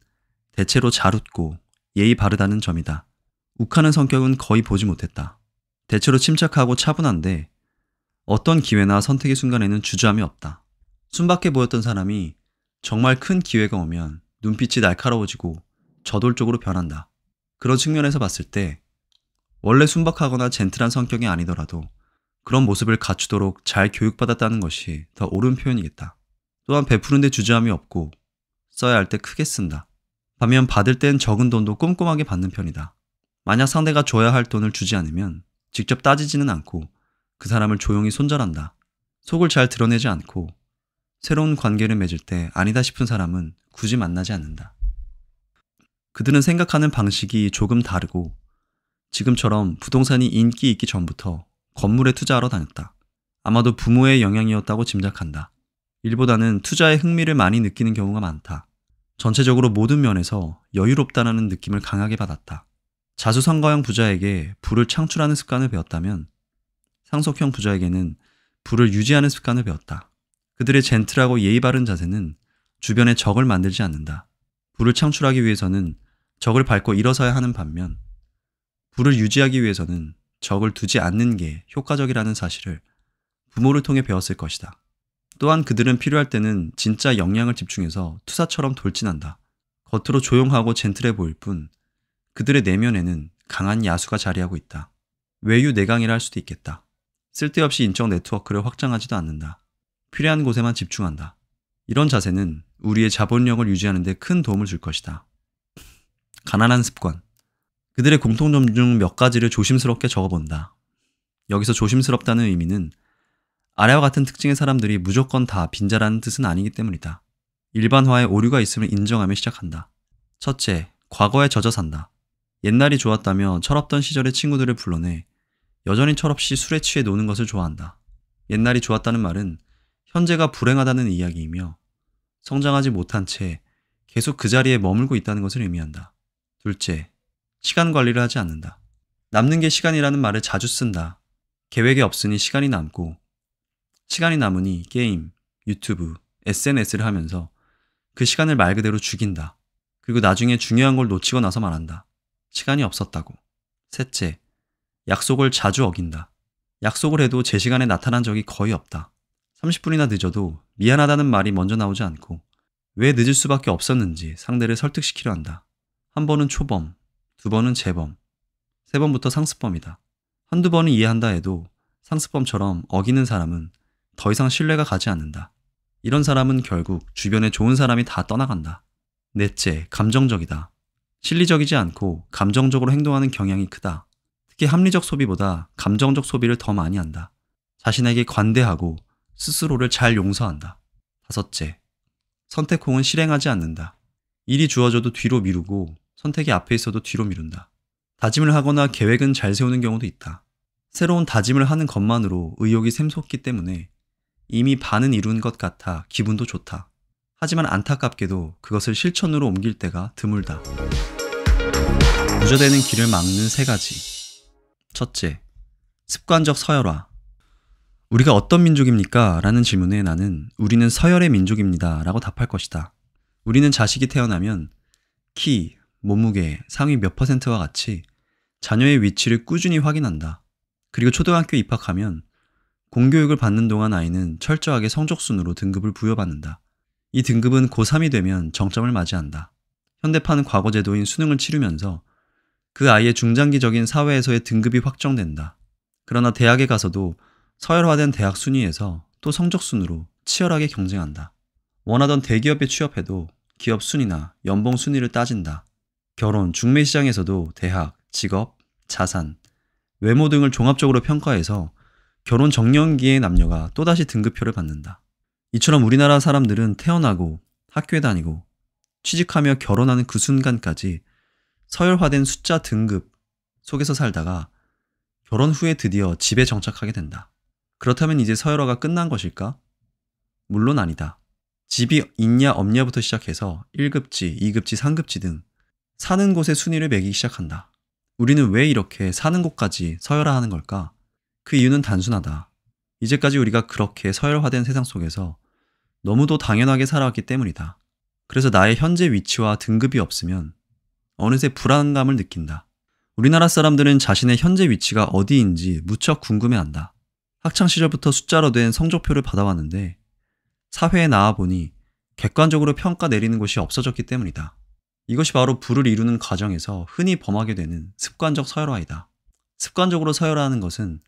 대체로 잘 웃고 예의 바르다는 점이다. 욱하는 성격은 거의 보지 못했다. 대체로 침착하고 차분한데 어떤 기회나 선택의 순간에는 주저함이 없다. 순박해 보였던 사람이 정말 큰 기회가 오면 눈빛이 날카로워지고 저돌적으로 변한다. 그런 측면에서 봤을 때 원래 순박하거나 젠틀한 성격이 아니더라도 그런 모습을 갖추도록 잘 교육받았다는 것이 더 옳은 표현이겠다. 또한 베푸는데 주저함이 없고 써야 할 때 크게 쓴다. 반면 받을 땐 적은 돈도 꼼꼼하게 받는 편이다. 만약 상대가 줘야 할 돈을 주지 않으면 직접 따지지는 않고 그 사람을 조용히 손절한다. 속을 잘 드러내지 않고 새로운 관계를 맺을 때 아니다 싶은 사람은 굳이 만나지 않는다. 그들은 생각하는 방식이 조금 다르고 지금처럼 부동산이 인기 있기 전부터 건물에 투자하러 다녔다. 아마도 부모의 영향이었다고 짐작한다. 일보다는 투자에 흥미를 많이 느끼는 경우가 많다. 전체적으로 모든 면에서 여유롭다는 느낌을 강하게 받았다. 자수성가형 부자에게 부를 창출하는 습관을 배웠다면 상속형 부자에게는 부를 유지하는 습관을 배웠다. 그들의 젠틀하고 예의 바른 자세는 주변에 적을 만들지 않는다. 부를 창출하기 위해서는 적을 밟고 일어서야 하는 반면 부를 유지하기 위해서는 적을 두지 않는 게 효과적이라는 사실을 부모를 통해 배웠을 것이다. 또한 그들은 필요할 때는 진짜 역량을 집중해서 투사처럼 돌진한다. 겉으로 조용하고 젠틀해 보일 뿐 그들의 내면에는 강한 야수가 자리하고 있다. 외유 내강이라 할 수도 있겠다. 쓸데없이 인적 네트워크를 확장하지도 않는다. 필요한 곳에만 집중한다. 이런 자세는 우리의 자본력을 유지하는 데 큰 도움을 줄 것이다. 가난한 습관. 그들의 공통점 중 몇 가지를 조심스럽게 적어본다. 여기서 조심스럽다는 의미는 아래와 같은 특징의 사람들이 무조건 다 빈자라는 뜻은 아니기 때문이다. 일반화에 오류가 있음을 인정하며 시작한다. 첫째, 과거에 젖어 산다. 옛날이 좋았다며 철없던 시절의 친구들을 불러내 여전히 철없이 술에 취해 노는 것을 좋아한다. 옛날이 좋았다는 말은 현재가 불행하다는 이야기이며 성장하지 못한 채 계속 그 자리에 머물고 있다는 것을 의미한다. 둘째, 시간 관리를 하지 않는다. 남는 게 시간이라는 말을 자주 쓴다. 계획이 없으니 시간이 남고 시간이 남으니 게임, 유튜브, SNS를 하면서 그 시간을 말 그대로 죽인다. 그리고 나중에 중요한 걸 놓치고 나서 말한다. 시간이 없었다고. 셋째, 약속을 자주 어긴다. 약속을 해도 제 시간에 나타난 적이 거의 없다. 30분이나 늦어도 미안하다는 말이 먼저 나오지 않고 왜 늦을 수밖에 없었는지 상대를 설득시키려 한다. 한 번은 초범, 두 번은 재범, 세 번부터 상습범이다. 한두 번은 이해한다 해도 상습범처럼 어기는 사람은 더 이상 신뢰가 가지 않는다. 이런 사람은 결국 주변에 좋은 사람이 다 떠나간다. 넷째, 감정적이다. 실리적이지 않고 감정적으로 행동하는 경향이 크다. 특히 합리적 소비보다 감정적 소비를 더 많이 한다. 자신에게 관대하고 스스로를 잘 용서한다. 다섯째, 선택콩은 실행하지 않는다. 일이 주어져도 뒤로 미루고 선택이 앞에 있어도 뒤로 미룬다. 다짐을 하거나 계획은 잘 세우는 경우도 있다. 새로운 다짐을 하는 것만으로 의욕이 샘솟기 때문에 이미 반은 이룬 것 같아 기분도 좋다. 하지만 안타깝게도 그것을 실천으로 옮길 때가 드물다. 무저되는 길을 막는 세 가지. 첫째, 습관적 서열화. 우리가 어떤 민족입니까? 라는 질문에 나는 우리는 서열의 민족입니다 라고 답할 것이다. 우리는 자식이 태어나면 키, 몸무게, 상위 몇 %와 같이 자녀의 위치를 꾸준히 확인한다. 그리고 초등학교에 입학하면 공교육을 받는 동안 아이는 철저하게 성적순으로 등급을 부여받는다. 이 등급은 고3이 되면 정점을 맞이한다. 현대판 과거제도인 수능을 치르면서 그 아이의 중장기적인 사회에서의 등급이 확정된다. 그러나 대학에 가서도 서열화된 대학 순위에서 또 성적순으로 치열하게 경쟁한다. 원하던 대기업에 취업해도 기업 순위나 연봉 순위를 따진다. 결혼, 중매 시장에서도 대학, 직업, 자산, 외모 등을 종합적으로 평가해서 결혼 정년기의 남녀가 또다시 등급표를 받는다. 이처럼 우리나라 사람들은 태어나고 학교에 다니고 취직하며 결혼하는 그 순간까지 서열화된 숫자 등급 속에서 살다가 결혼 후에 드디어 집에 정착하게 된다. 그렇다면 이제 서열화가 끝난 것일까? 물론 아니다. 집이 있냐 없냐부터 시작해서 1급지, 2급지, 3급지 등 사는 곳의 순위를 매기기 시작한다. 우리는 왜 이렇게 사는 곳까지 서열화하는 걸까? 그 이유는 단순하다. 이제까지 우리가 그렇게 서열화된 세상 속에서 너무도 당연하게 살아왔기 때문이다. 그래서 나의 현재 위치와 등급이 없으면 어느새 불안감을 느낀다. 우리나라 사람들은 자신의 현재 위치가 어디인지 무척 궁금해한다. 학창시절부터 숫자로 된 성적표를 받아왔는데 사회에 나와보니 객관적으로 평가 내리는 곳이 없어졌기 때문이다. 이것이 바로 부를 이루는 과정에서 흔히 범하게 되는 습관적 서열화이다. 습관적으로 서열화하는 것은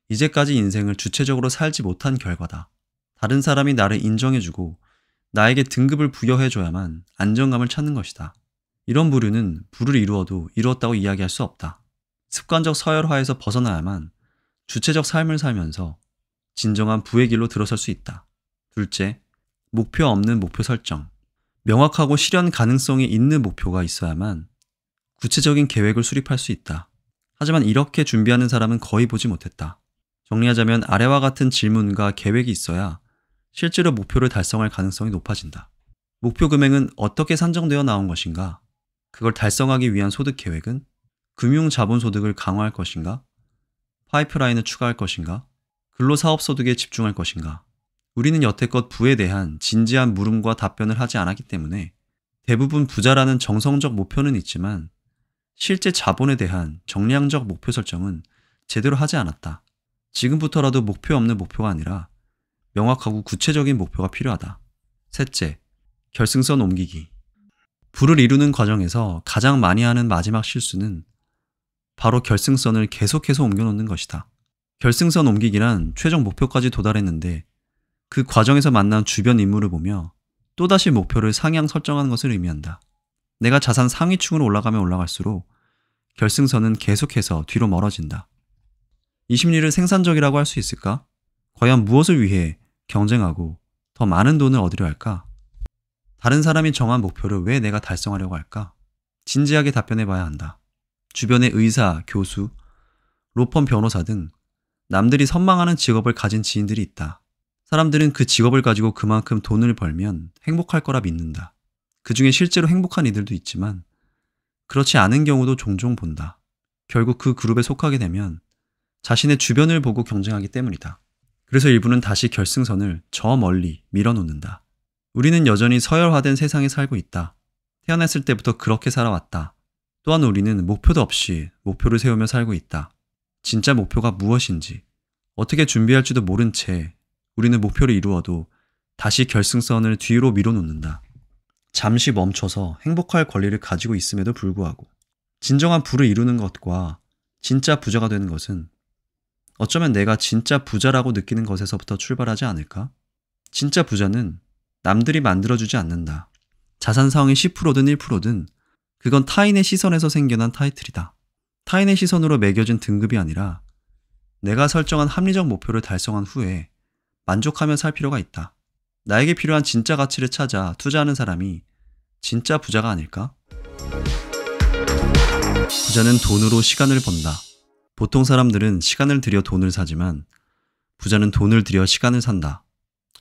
이제까지 인생을 주체적으로 살지 못한 결과다. 다른 사람이 나를 인정해주고 나에게 등급을 부여해줘야만 안정감을 찾는 것이다. 이런 부류는 부를 이루어도 이루었다고 이야기할 수 없다. 습관적 서열화에서 벗어나야만 주체적 삶을 살면서 진정한 부의 길로 들어설 수 있다. 둘째, 목표 없는 목표 설정. 명확하고 실현 가능성이 있는 목표가 있어야만 구체적인 계획을 수립할 수 있다. 하지만 이렇게 준비하는 사람은 거의 보지 못했다. 정리하자면 아래와 같은 질문과 계획이 있어야 실제로 목표를 달성할 가능성이 높아진다. 목표 금액은 어떻게 산정되어 나온 것인가? 그걸 달성하기 위한 소득 계획은 금융자본소득을 강화할 것인가? 파이프라인을 추가할 것인가? 근로사업소득에 집중할 것인가? 우리는 여태껏 부에 대한 진지한 물음과 답변을 하지 않았기 때문에 대부분 부자라는 정성적 목표는 있지만 실제 자본에 대한 정량적 목표 설정은 제대로 하지 않았다. 지금부터라도 목표 없는 목표가 아니라 명확하고 구체적인 목표가 필요하다. 셋째, 결승선 옮기기. 부를 이루는 과정에서 가장 많이 하는 마지막 실수는 바로 결승선을 계속해서 옮겨놓는 것이다. 결승선 옮기기란 최종 목표까지 도달했는데 그 과정에서 만난 주변 인물을 보며 또다시 목표를 상향 설정하는 것을 의미한다. 내가 자산 상위층으로 올라가면 올라갈수록 결승선은 계속해서 뒤로 멀어진다. 이 심리를 생산적이라고 할 수 있을까? 과연 무엇을 위해 경쟁하고 더 많은 돈을 얻으려 할까? 다른 사람이 정한 목표를 왜 내가 달성하려고 할까? 진지하게 답변해 봐야 한다. 주변의 의사, 교수, 로펌 변호사 등 남들이 선망하는 직업을 가진 지인들이 있다. 사람들은 그 직업을 가지고 그만큼 돈을 벌면 행복할 거라 믿는다. 그 중에 실제로 행복한 이들도 있지만 그렇지 않은 경우도 종종 본다. 결국 그 그룹에 속하게 되면 자신의 주변을 보고 경쟁하기 때문이다. 그래서 일부는 다시 결승선을 저 멀리 밀어놓는다. 우리는 여전히 서열화된 세상에 살고 있다. 태어났을 때부터 그렇게 살아왔다. 또한 우리는 목표도 없이 목표를 세우며 살고 있다. 진짜 목표가 무엇인지, 어떻게 준비할지도 모른 채 우리는 목표를 이루어도 다시 결승선을 뒤로 밀어놓는다. 잠시 멈춰서 행복할 권리를 가지고 있음에도 불구하고 진정한 부를 이루는 것과 진짜 부자가 되는 것은 어쩌면 내가 진짜 부자라고 느끼는 것에서부터 출발하지 않을까? 진짜 부자는 남들이 만들어주지 않는다. 자산 상황이 10%든 1%든 그건 타인의 시선에서 생겨난 타이틀이다. 타인의 시선으로 매겨진 등급이 아니라 내가 설정한 합리적 목표를 달성한 후에 만족하며 살 필요가 있다. 나에게 필요한 진짜 가치를 찾아 투자하는 사람이 진짜 부자가 아닐까? 부자는 돈으로 시간을 번다. 보통 사람들은 시간을 들여 돈을 사지만 부자는 돈을 들여 시간을 산다.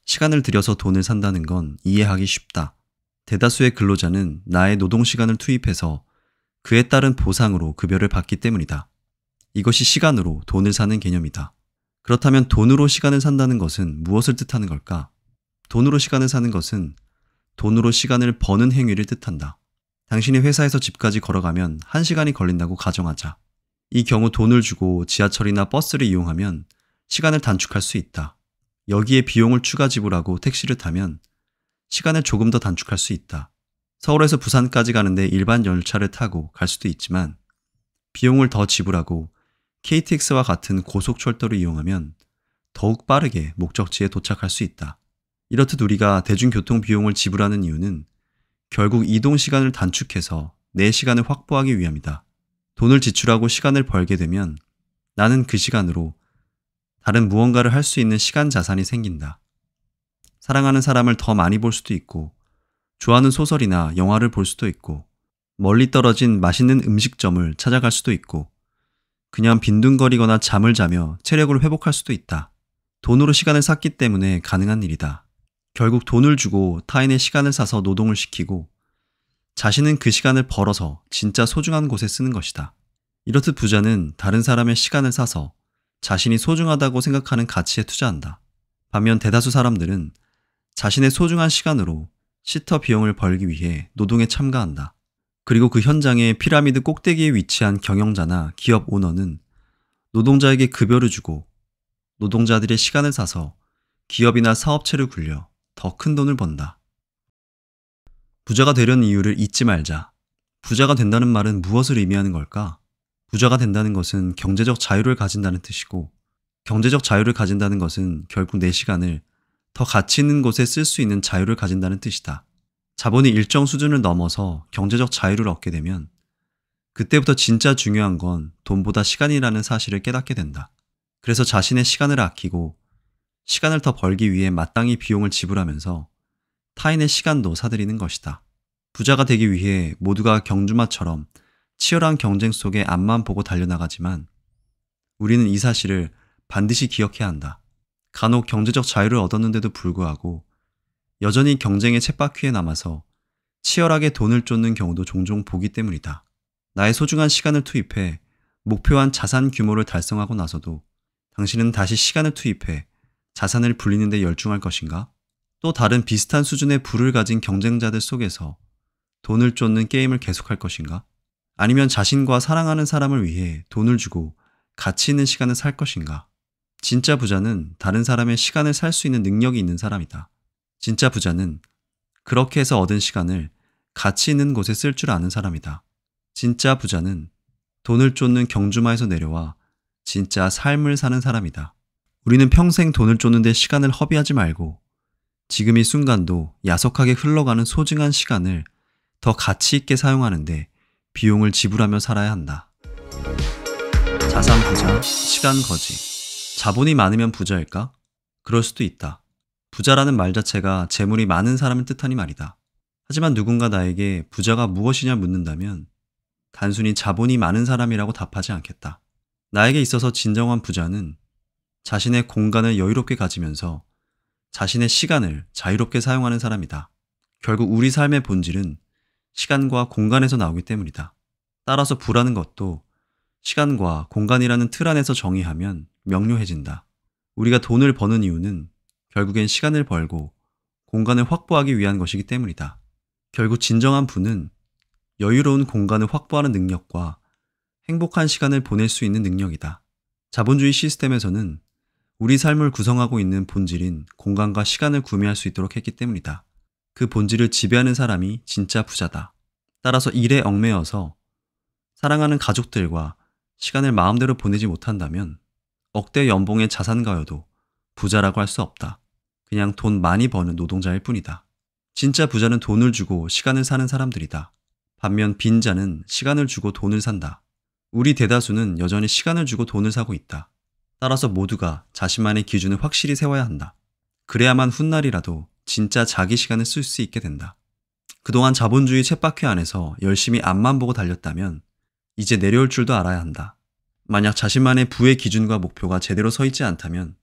시간을 들여서 돈을 산다는 건 이해하기 쉽다. 대다수의 근로자는 나의 노동시간을 투입해서 그에 따른 보상으로 급여를 받기 때문이다. 이것이 시간으로 돈을 사는 개념이다. 그렇다면 돈으로 시간을 산다는 것은 무엇을 뜻하는 걸까? 돈으로 시간을 사는 것은 돈으로 시간을 버는 행위를 뜻한다. 당신이 회사에서 집까지 걸어가면 1시간이 걸린다고 가정하자. 이 경우 돈을 주고 지하철이나 버스를 이용하면 시간을 단축할 수 있다. 여기에 비용을 추가 지불하고 택시를 타면 시간을 조금 더 단축할 수 있다. 서울에서 부산까지 가는데 일반 열차를 타고 갈 수도 있지만 비용을 더 지불하고 KTX와 같은 고속철도를 이용하면 더욱 빠르게 목적지에 도착할 수 있다. 이렇듯 우리가 대중교통 비용을 지불하는 이유는 결국 이동 시간을 단축해서 내 시간을 확보하기 위함이다. 돈을 지출하고 시간을 벌게 되면 나는 그 시간으로 다른 무언가를 할 수 있는 시간 자산이 생긴다. 사랑하는 사람을 더 많이 볼 수도 있고, 좋아하는 소설이나 영화를 볼 수도 있고, 멀리 떨어진 맛있는 음식점을 찾아갈 수도 있고, 그냥 빈둥거리거나 잠을 자며 체력을 회복할 수도 있다. 돈으로 시간을 샀기 때문에 가능한 일이다. 결국 돈을 주고 타인의 시간을 사서 노동을 시키고 자신은 그 시간을 벌어서 진짜 소중한 곳에 쓰는 것이다. 이렇듯 부자는 다른 사람의 시간을 사서 자신이 소중하다고 생각하는 가치에 투자한다. 반면 대다수 사람들은 자신의 소중한 시간으로 시터 비용을 벌기 위해 노동에 참가한다. 그리고 그 현장의 피라미드 꼭대기에 위치한 경영자나 기업 오너는 노동자에게 급여를 주고 노동자들의 시간을 사서 기업이나 사업체를 굴려 더 큰 돈을 번다. 부자가 되려는 이유를 잊지 말자. 부자가 된다는 말은 무엇을 의미하는 걸까? 부자가 된다는 것은 경제적 자유를 가진다는 뜻이고, 경제적 자유를 가진다는 것은 결국 내 시간을 더 가치 있는 곳에 쓸 수 있는 자유를 가진다는 뜻이다. 자본이 일정 수준을 넘어서 경제적 자유를 얻게 되면 그때부터 진짜 중요한 건 돈보다 시간이라는 사실을 깨닫게 된다. 그래서 자신의 시간을 아끼고 시간을 더 벌기 위해 마땅히 비용을 지불하면서 타인의 시간도 사들이는 것이다. 부자가 되기 위해 모두가 경주마처럼 치열한 경쟁 속에 앞만 보고 달려나가지만 우리는 이 사실을 반드시 기억해야 한다. 간혹 경제적 자유를 얻었는데도 불구하고 여전히 경쟁의 쳇바퀴에 남아서 치열하게 돈을 쫓는 경우도 종종 보기 때문이다. 나의 소중한 시간을 투입해 목표한 자산 규모를 달성하고 나서도 당신은 다시 시간을 투입해 자산을 불리는 데 열중할 것인가? 또 다른 비슷한 수준의 부를 가진 경쟁자들 속에서 돈을 쫓는 게임을 계속할 것인가? 아니면 자신과 사랑하는 사람을 위해 돈을 주고 가치 있는 시간을 살 것인가? 진짜 부자는 다른 사람의 시간을 살 수 있는 능력이 있는 사람이다. 진짜 부자는 그렇게 해서 얻은 시간을 가치 있는 곳에 쓸 줄 아는 사람이다. 진짜 부자는 돈을 쫓는 경주마에서 내려와 진짜 삶을 사는 사람이다. 우리는 평생 돈을 쫓는 데 시간을 허비하지 말고 지금 이 순간도 야속하게 흘러가는 소중한 시간을 더 가치 있게 사용하는데 비용을 지불하며 살아야 한다. 자산 부자, 시간 거지. 자본이 많으면 부자일까? 그럴 수도 있다. 부자라는 말 자체가 재물이 많은 사람을 뜻하니 말이다. 하지만 누군가 나에게 부자가 무엇이냐 묻는다면 단순히 자본이 많은 사람이라고 답하지 않겠다. 나에게 있어서 진정한 부자는 자신의 공간을 여유롭게 가지면서 자신의 시간을 자유롭게 사용하는 사람이다. 결국 우리 삶의 본질은 시간과 공간에서 나오기 때문이다. 따라서 부라는 것도 시간과 공간이라는 틀 안에서 정의하면 명료해진다. 우리가 돈을 버는 이유는 결국엔 시간을 벌고 공간을 확보하기 위한 것이기 때문이다. 결국 진정한 부는 여유로운 공간을 확보하는 능력과 행복한 시간을 보낼 수 있는 능력이다. 자본주의 시스템에서는 우리 삶을 구성하고 있는 본질인 공간과 시간을 구매할 수 있도록 했기 때문이다. 그 본질을 지배하는 사람이 진짜 부자다. 따라서 일에 얽매여서 사랑하는 가족들과 시간을 마음대로 보내지 못한다면 억대 연봉의 자산가여도 부자라고 할 수 없다. 그냥 돈 많이 버는 노동자일 뿐이다. 진짜 부자는 돈을 주고 시간을 사는 사람들이다. 반면 빈자는 시간을 주고 돈을 산다. 우리 대다수는 여전히 시간을 주고 돈을 사고 있다. 따라서 모두가 자신만의 기준을 확실히 세워야 한다. 그래야만 훗날이라도 진짜 자기 시간을 쓸 수 있게 된다. 그동안 자본주의 쳇바퀴 안에서 열심히 앞만 보고 달렸다면 이제 내려올 줄도 알아야 한다. 만약 자신만의 부의 기준과 목표가 제대로 서 있지 않다면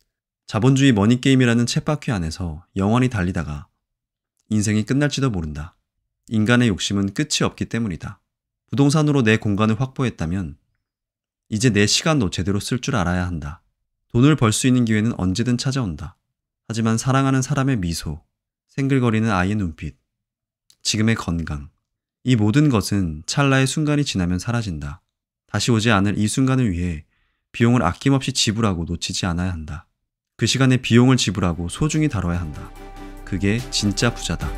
자본주의 머니게임이라는 쳇바퀴 안에서 영원히 달리다가 인생이 끝날지도 모른다. 인간의 욕심은 끝이 없기 때문이다. 부동산으로 내 공간을 확보했다면 이제 내 시간도 제대로 쓸 줄 알아야 한다. 돈을 벌 수 있는 기회는 언제든 찾아온다. 하지만 사랑하는 사람의 미소, 생글거리는 아이의 눈빛, 지금의 건강, 이 모든 것은 찰나의 순간이 지나면 사라진다. 다시 오지 않을 이 순간을 위해 비용을 아낌없이 지불하고 놓치지 않아야 한다. 그 시간에 비용을 지불하고 소중히 다뤄야 한다. 그게 진짜 부자다.